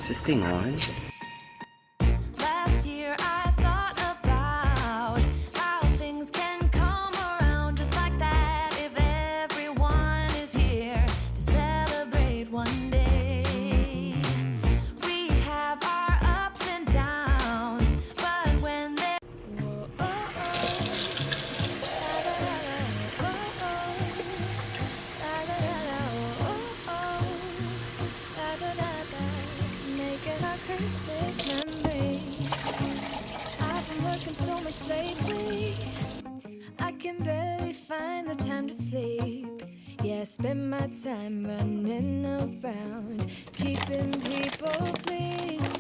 Is this thing on? Last year I thought about how things can come around just like that if everyone is here to celebrate one day. We have our ups and downs, but when they making our Christmas memories. I've been working so much lately, I can barely find the time to sleep. Yeah, I spend my time running around, keeping people pleased.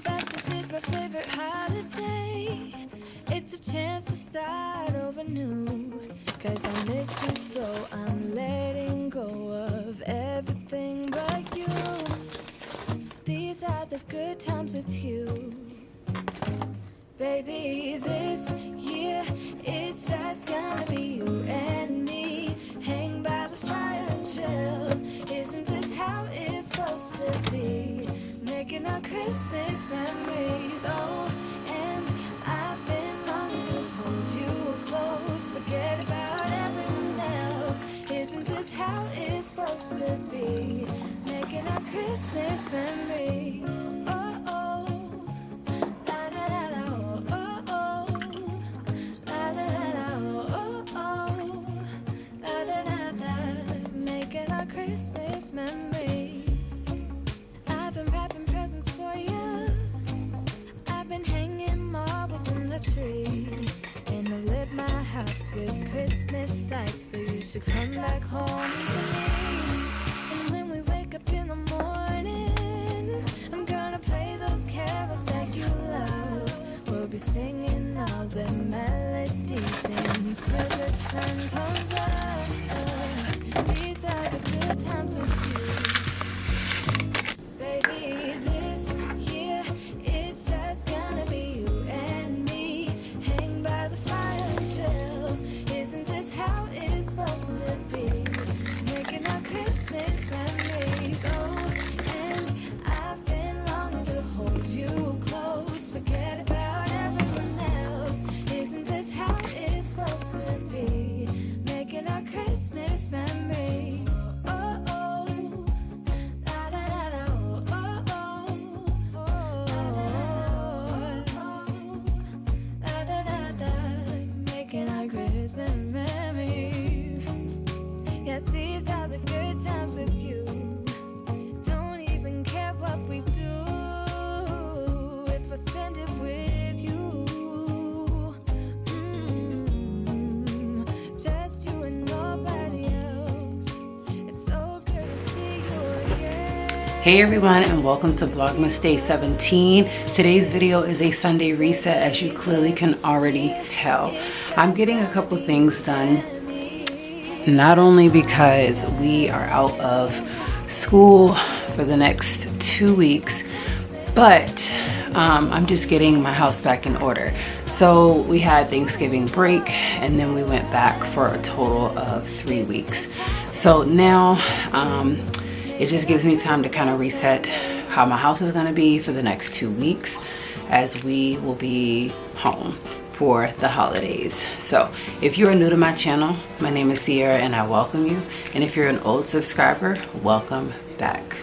But this is my favorite holiday. It's a chance to start over new. Cause I missed you, so I'm letting go of everything but you. These are the good times with you. Baby, this year it's just gonna be you and me. Hang by the fire and chill. Isn't this how it's supposed to be? Making our Christmas memories. Oh, and I've been longing to hold you close. Forget about everyone else. Isn't this how it's supposed to be? Making our Christmas memories. Oh, oh. La, da, da, da, oh, oh, oh. La, da, da, da, oh, oh, oh. La, da, da, da. Making our Christmas memories. I've been wrapping presents for you. I've been hanging marbles in the tree. And I lit my house with Christmas lights. So you should come back home to me. And when we wake up in the morning, I'm gonna play those carols that you love. We'll be singing all the melodies until the sun comes up. These are the good times with you. Baby, this year it's just gonna be you and me. Hang by the fire and chill. Isn't this how it's supposed to be? Making our Christmas memories. Oh, and I've been longing to hold you close. Forget about everyone else. Isn't this how it's supposed to be? Making our Christmas memories. Oh, oh. La, da, da, da, oh, oh, oh. La, da, da, da. Making our Christmas memories. Yes, these are the good times with you. Don't even care what we do if I spend it with you. Just you and nobody else. It's so good to see you again. Hey everyone, and welcome to Vlogmas Day 17. Today's video is a Sunday reset, as you clearly can already tell. I'm getting a couple things done, not only because we are out of school for the next 2 weeks, but I'm just getting my house back in order. So we had Thanksgiving break and then we went back for a total of 3 weeks. So now it just gives me time to kind of reset how my house is going to be for the next 2 weeks, as we will be home for the holidays. So if you are new to my channel, my name is Sierra and I welcome you. And if you're an old subscriber, welcome back.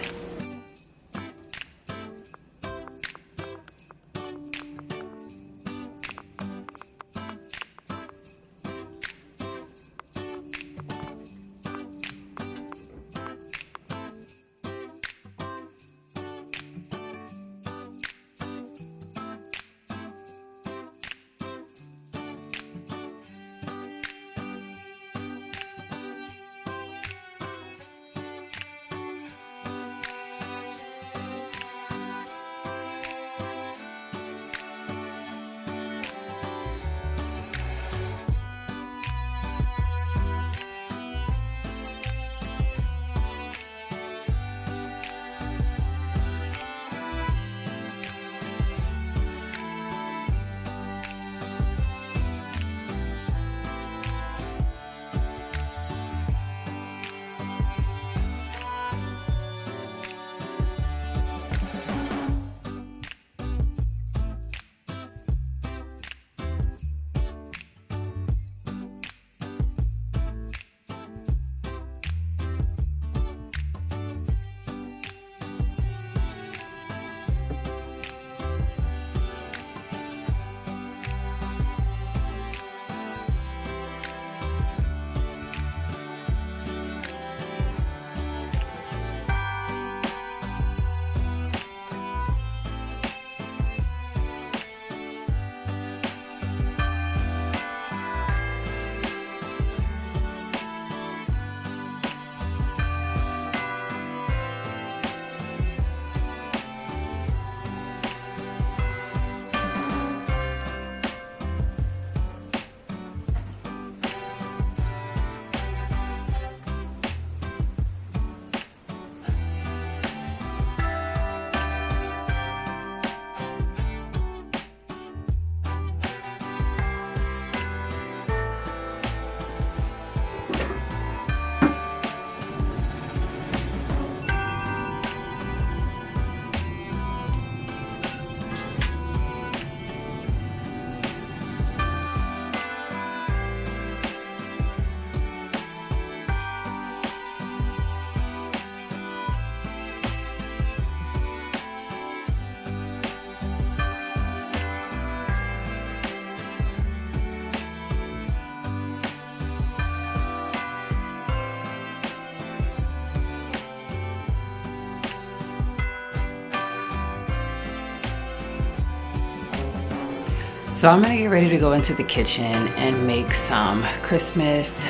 So I'm gonna get ready to go into the kitchen and make some Christmas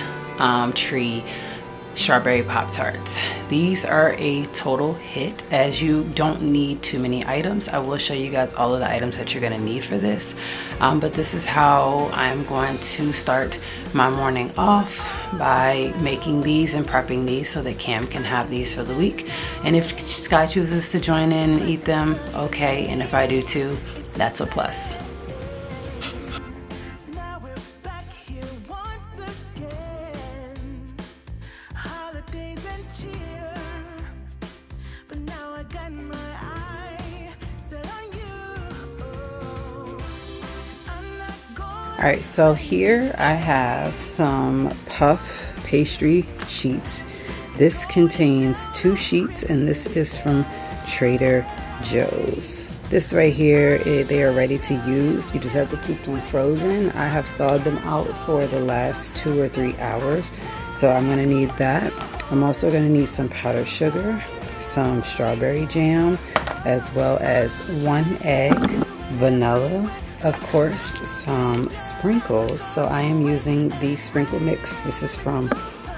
tree strawberry Pop-Tarts. These are a total hit, as you don't need too many items. I will show you guys all of the items that you're gonna need for this, but this is how I'm going to start my morning off, by making these and prepping these so that Cam can have these for the week. And if Sky chooses to join in and eat them, okay, and if I do too, that's a plus. All right, so here I have some puff pastry sheets. This contains 2 sheets, and this is from Trader Joe's. This right here, they are ready to use. You just have to keep them frozen. I have thawed them out for the last 2 or 3 hours, so I'm gonna need that. I'm also gonna need some powdered sugar, some strawberry jam, as well as 1 egg, vanilla, of course, some sprinkles. So I am using the sprinkle mix. This is from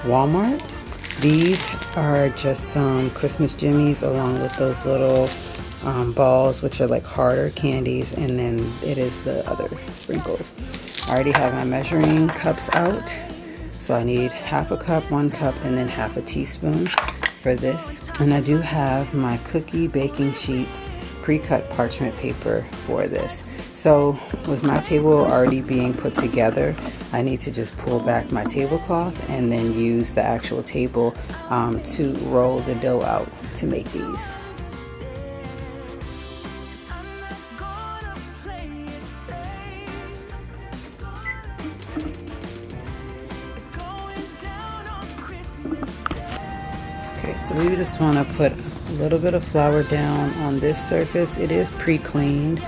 Walmart. These are just some Christmas jimmies along with those little balls, which are like harder candies, and then it is the other sprinkles. I already have my measuring cups out, so I need 1/2 cup, 1 cup, and then 1/2 teaspoon for this. And I do have my cookie baking sheets, pre-cut parchment paper for this. So with my table already being put together, I need to just pull back my tablecloth and then use the actual table to roll the dough out to make these. Okay, so we just want to put a little bit of flour down on this surface. It is pre-cleaned,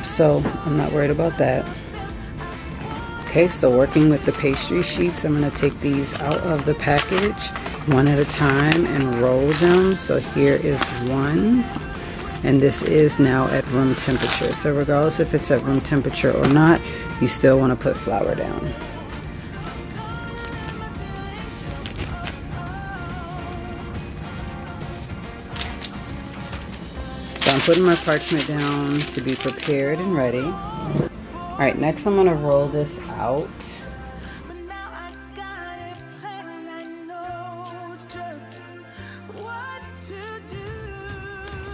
so I'm not worried about that. Okay, so working with the pastry sheets, I'm going to take these out of the package one at a time and roll them. So here is one, and this is now at room temperature. So regardless if it's at room temperature or not, you still want to put flour down. So I'm putting my parchment down to be prepared and ready. All right, next I'm gonna roll this out.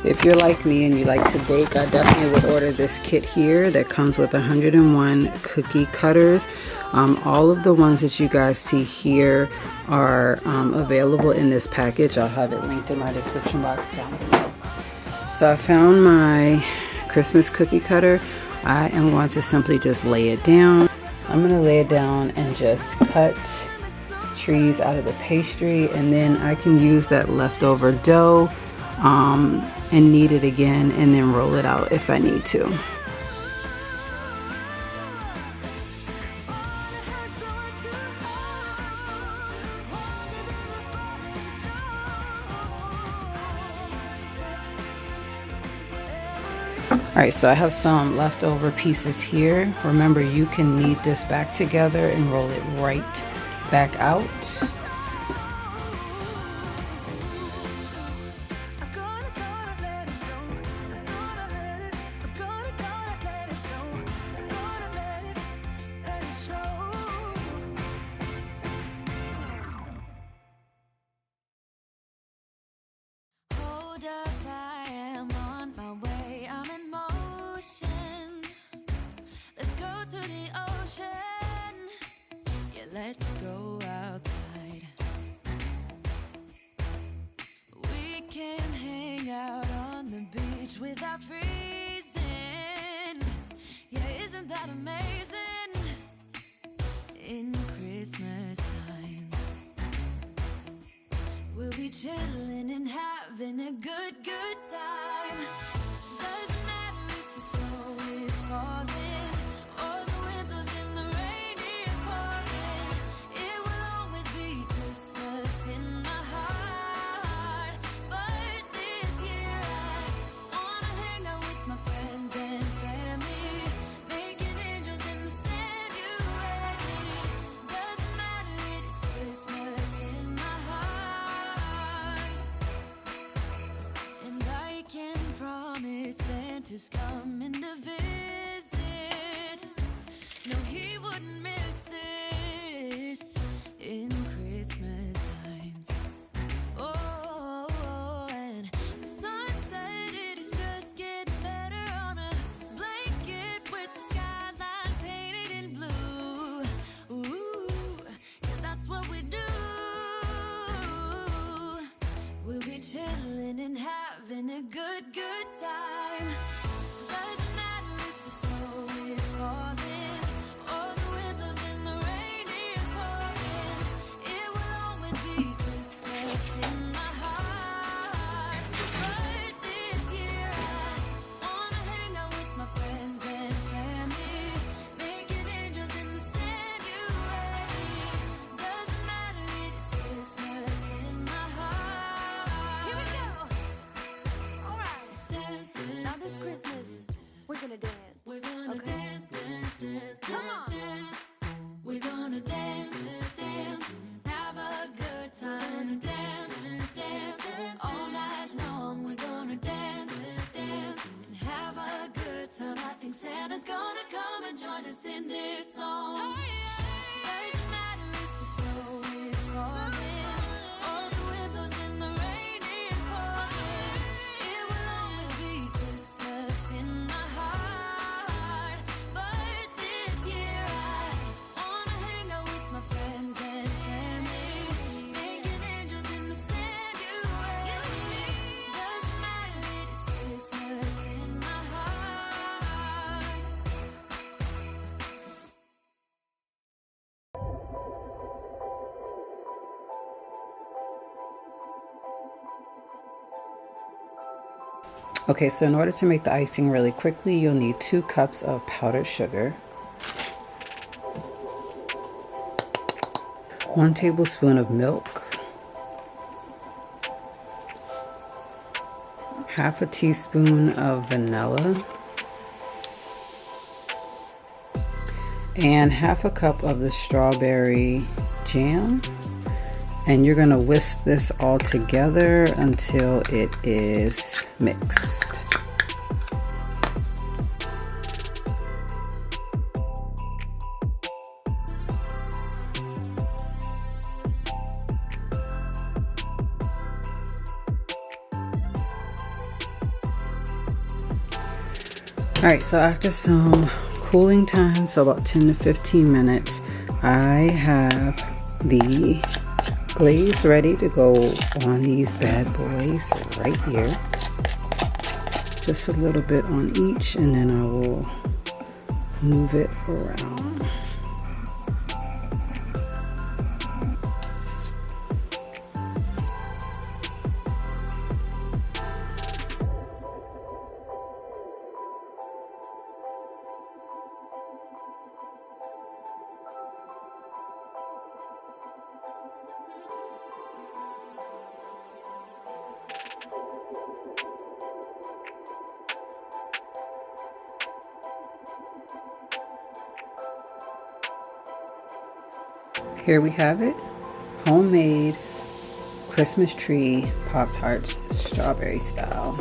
If you're like me and you like to bake, I definitely would order this kit here that comes with 101 cookie cutters. All of the ones that you guys see here are available in this package. I'll have it linked in my description box down below. So I found my Christmas cookie cutter. I am going to simply just lay it down. I'm going to lay it down and just cut trees out of the pastry, and then I can use that leftover dough and knead it again and then roll it out if I need to. Alright, so I have some leftover pieces here. Remember, you can knead this back together and roll it right back out. Hold up, I am on my way. I'm in motion. Let's go to the ocean. Yeah, let's go outside. We can hang out on the beach without freezing. Yeah, isn't that amazing? In Christmas times, we'll be chilling and having a good time. Doesn't matter if the snow is falling or the windows in the rain is pouring. It will always be Christmas in my heart. But this year I wanna hang out with my friends and family, making promised Santa's coming to visit. No, he wouldn't miss this in Christmas times. Oh, and the sun said it is just getting better on a blanket with the skyline painted in blue. Ooh, yeah, that's what we do. We'll be chilling and having a good time. Doesn't matter if the snow is falling or the wind blows and the rain is pouring. It will always be Christmas in my heart. But this year I wanna hang out with my friends and family, making angels in the January. Doesn't matter, it is Christmas in my heart. Here we go. All right. Now this Christmas, we're gonna dance. We're gonna dance. Come on. We're gonna dance, have a good time, dance, all night long. We're gonna dance, and have a good time. I think Santa's gonna come and join us in this song. Doesn't matter if the snow is falling or the wind blows and the rain is pouring. It will always be Christmas in my heart. But this year I wanna hang out with my friends and family, making angels in the January. Doesn't matter, it is Christmas in my heart. Okay, so in order to make the icing really quickly, you'll need 2 cups of powdered sugar, 1 tablespoon of milk, half a teaspoon of vanilla, and half a cup of the strawberry jam. And you're going to whisk this all together until it is mixed. Alright, so after some cooling time, so about 10 to 15 minutes, I have the glaze ready to go on these bad boys right here. Just a little bit on each, and then I will move it around. Here we have it, homemade Christmas tree Pop-Tarts, strawberry style.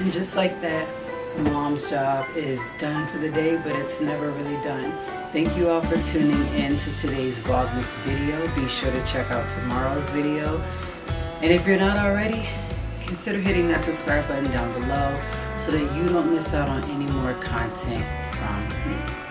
And just like that, mom's job is done for the day, but it's never really done. Thank you all for tuning in to today's Vlogmas video. Be sure to check out tomorrow's video. And if you're not already, consider hitting that subscribe button down below so that you don't miss out on any more content from me.